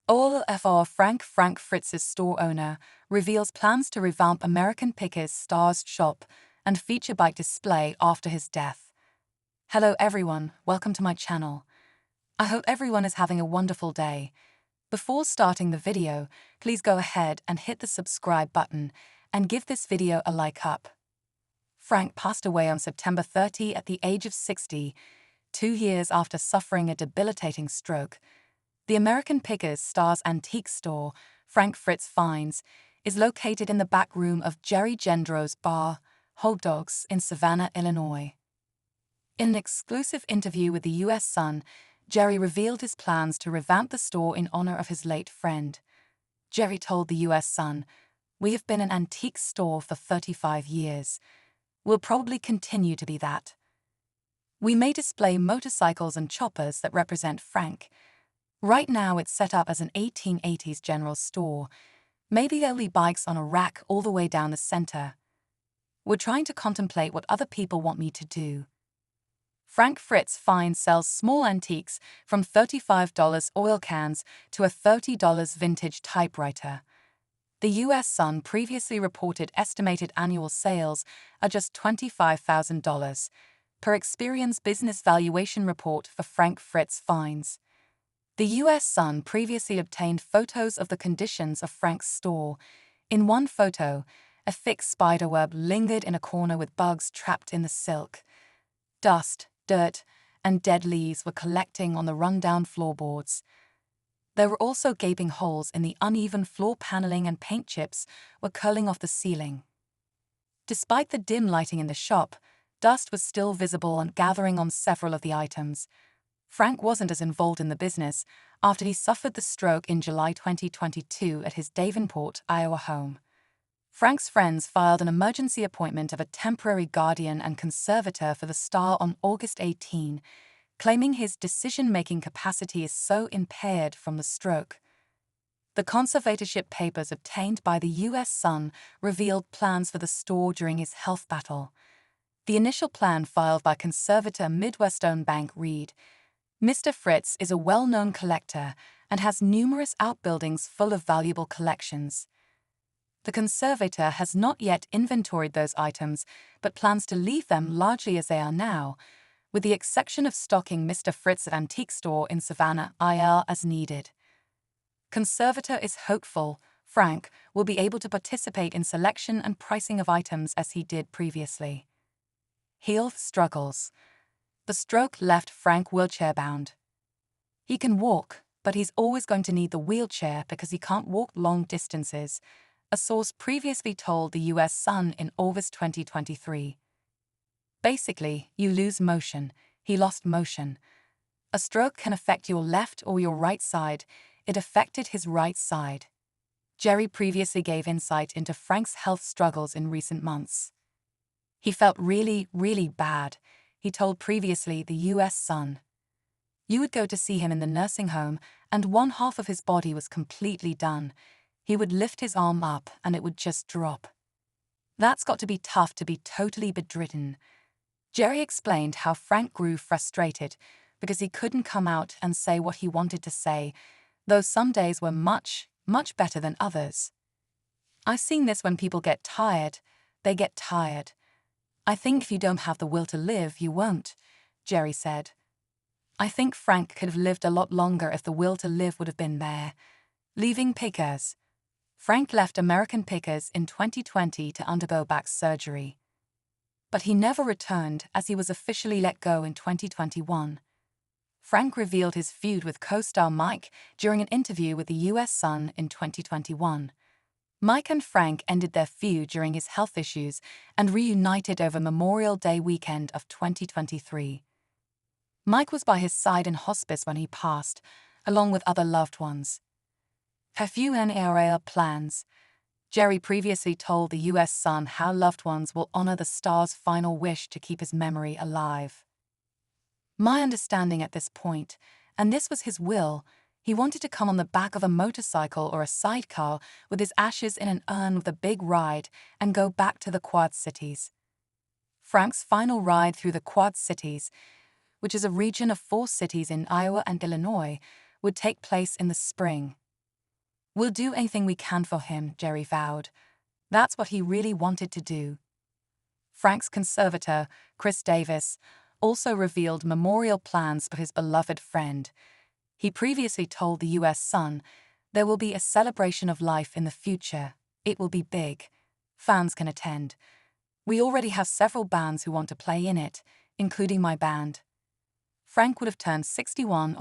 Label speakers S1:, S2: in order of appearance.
S1: OLFR Frank Fritz's store owner reveals plans to revamp American Pickers' Stars shop and feature bike display after his death. Hello everyone, welcome to my channel. I hope everyone is having a wonderful day. Before starting the video, please go ahead and hit the subscribe button and give this video a like up. Frank passed away on September 30 at the age of 60, 2 years after suffering a debilitating stroke. The American Pickers' Stars antique store, Frank Fritz Finds, is located in the back room of Jerry Gendro's bar, Hot Dogs, in Savannah, Illinois. In an exclusive interview with the U.S. Sun, Jerry revealed his plans to revamp the store in honor of his late friend. Jerry told the U.S. Sun, "We have been an antique store for 35 years. We'll probably continue to be that. We may display motorcycles and choppers that represent Frank. Right now it's set up as an 1880s general store. Maybe there'll be bikes on a rack all the way down the center. We're trying to contemplate what other people want me to do." Frank Fritz Finds sells small antiques from $35 oil cans to a $30 vintage typewriter. The U.S. Sun previously reported estimated annual sales are just $25,000, per Experian's business valuation report for Frank Fritz Finds. The U.S. Sun previously obtained photos of the conditions of Frank's store. In one photo, a thick spiderweb lingered in a corner with bugs trapped in the silk. Dust, dirt, and dead leaves were collecting on the rundown floorboards. There were also gaping holes in the uneven floor paneling, and paint chips were curling off the ceiling. Despite the dim lighting in the shop, dust was still visible and gathering on several of the items. Frank wasn't as involved in the business after he suffered the stroke in July 2022 at his Davenport, Iowa home. Frank's friends filed an emergency appointment of a temporary guardian and conservator for the star on August 18, claiming his decision-making capacity is so impaired from the stroke. The conservatorship papers obtained by the U.S. Sun revealed plans for the store during his health battle. The initial plan filed by conservator Midwestern Bank read, "Mr. Fritz is a well-known collector and has numerous outbuildings full of valuable collections. The conservator has not yet inventoried those items, but plans to leave them largely as they are now, with the exception of stocking Mr. Fritz's antique store in Savannah, IL as needed. Conservator is hopeful Frank will be able to participate in selection and pricing of items as he did previously." Health struggles. The stroke left Frank wheelchair-bound. He can walk, but he's always going to need the wheelchair because he can't walk long distances, a source previously told the U.S. Sun in August 2023. "Basically, you lose motion. He lost motion. A stroke can affect your left or your right side. It affected his right side." Jerry previously gave insight into Frank's health struggles in recent months. "He felt really, really bad," he told previously the U.S. Sun. "You would go to see him in the nursing home and one half of his body was completely done. He would lift his arm up and it would just drop. That's got to be tough to be totally bedridden." Jerry explained how Frank grew frustrated because he couldn't come out and say what he wanted to say, though some days were much, much better than others. "I've seen this when people get tired, they get tired. I think if you don't have the will to live, you won't," Jerry said. "I think Frank could have lived a lot longer if the will to live would have been there." Leaving Pickers. Frank left American Pickers in 2020 to undergo back surgery. But he never returned as he was officially let go in 2021. Frank revealed his feud with co-star Mike during an interview with the U.S. Sun in 2021. Mike and Frank ended their feud during his health issues and reunited over Memorial Day weekend of 2023. Mike was by his side in hospice when he passed, along with other loved ones. Funeral plans. Jerry previously told the U.S. Sun how loved ones will honor the star's final wish to keep his memory alive. "My understanding at this point, and this was his will, he wanted to come on the back of a motorcycle or a sidecar with his ashes in an urn with a big ride and go back to the Quad Cities." Frank's final ride through the Quad Cities, which is a region of 4 cities in Iowa and Illinois, would take place in the spring. We'll do anything we can for him, Jerry vowed. That's what he really wanted to do. Frank's conservator, Chris Davis, also revealed memorial plans for his beloved friend. He previously told the U.S. Sun, "There will be a celebration of life in the future. It will be big. Fans can attend. We already have several bands who want to play in it, including my band." Frank would have turned 61